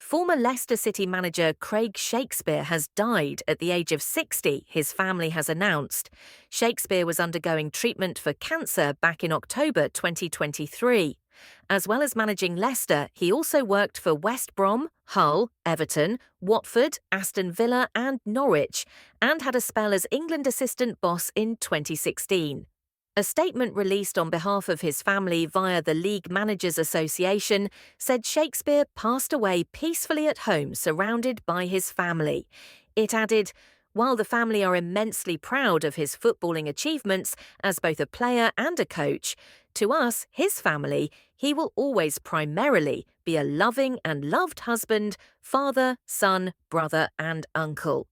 Former Leicester City manager Craig Shakespeare has died at the age of 60, his family has announced. Shakespeare was undergoing treatment for cancer back in October 2023. As well as managing Leicester, he also worked for West Brom, Hull, Everton, Watford, Aston Villa and Norwich, and had a spell as England assistant boss in 2016. A statement released on behalf of his family via the League Managers Association said Shakespeare passed away peacefully at home surrounded by his family. It added, "While the family are immensely proud of his footballing achievements as both a player and a coach, to us, his family, he will always primarily be a loving and loved husband, father, son, brother and uncle."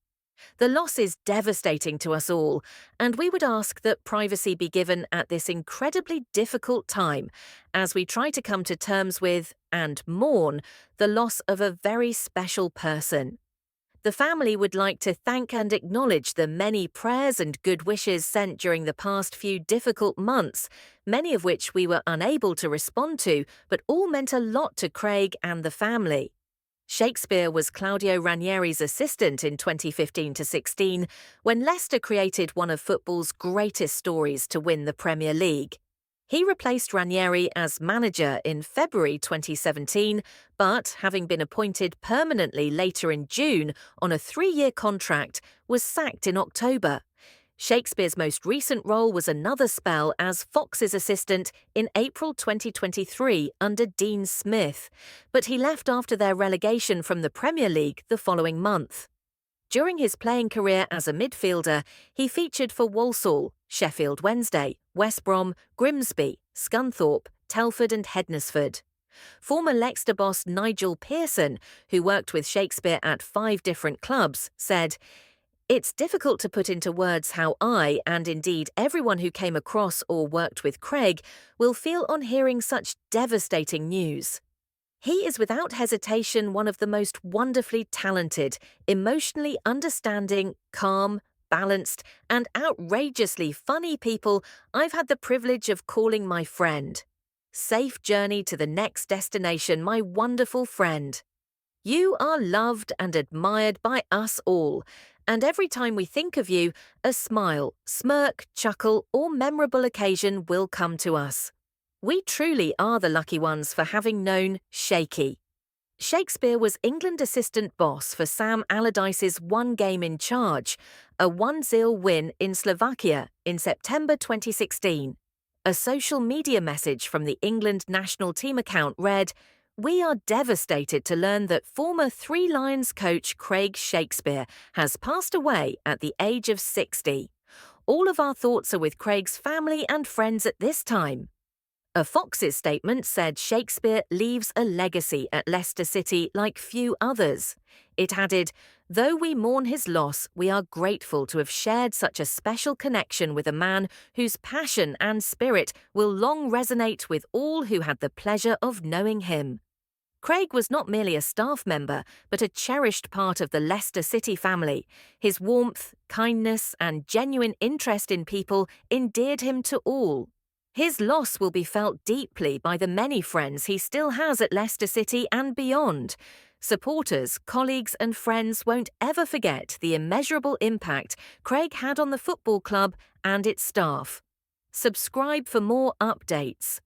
The loss is devastating to us all, and we would ask that privacy be given at this incredibly difficult time as we try to come to terms with and mourn the loss of a very special person. The family would like to thank and acknowledge the many prayers and good wishes sent during the past few difficult months, many of which we were unable to respond to, but all meant a lot to Craig and the family. Shakespeare was Claudio Ranieri's assistant in 2015-16 when Leicester created one of football's greatest stories to win the Premier League. He replaced Ranieri as manager in February 2017, but having been appointed permanently later in June on a 3-year contract, was sacked in October. Shakespeare's most recent role was another spell as Fox's assistant in April 2023 under Dean Smith, but he left after their relegation from the Premier League the following month. During his playing career as a midfielder, he featured for Walsall, Sheffield Wednesday, West Brom, Grimsby, Scunthorpe, Telford and Hednesford. Former Leicester boss Nigel Pearson, who worked with Shakespeare at 5 different clubs, said, "It's difficult to put into words how I, and indeed everyone who came across or worked with Craig, will feel on hearing such devastating news. He is without hesitation one of the most wonderfully talented, emotionally understanding, calm, balanced, and outrageously funny people I've had the privilege of calling my friend. Safe journey to the next destination, my wonderful friend. You are loved and admired by us all, and every time we think of you, a smile, smirk, chuckle, or memorable occasion will come to us. We truly are the lucky ones for having known Shaky." Shakespeare was England assistant boss for Sam Allardyce's one game in charge, a 1-0 win in Slovakia in September 2016. A social media message from the England national team account read, "We are devastated to learn that former Three Lions coach Craig Shakespeare has passed away at the age of 60. All of our thoughts are with Craig's family and friends at this time." A Fox's statement said Shakespeare leaves a legacy at Leicester City like few others. It added, "Though we mourn his loss, we are grateful to have shared such a special connection with a man whose passion and spirit will long resonate with all who had the pleasure of knowing him." Craig was not merely a staff member, but a cherished part of the Leicester City family. His warmth, kindness, and genuine interest in people endeared him to all. His loss will be felt deeply by the many friends he still has at Leicester City and beyond. Supporters, colleagues, and friends won't ever forget the immeasurable impact Craig had on the football club and its staff. Subscribe for more updates.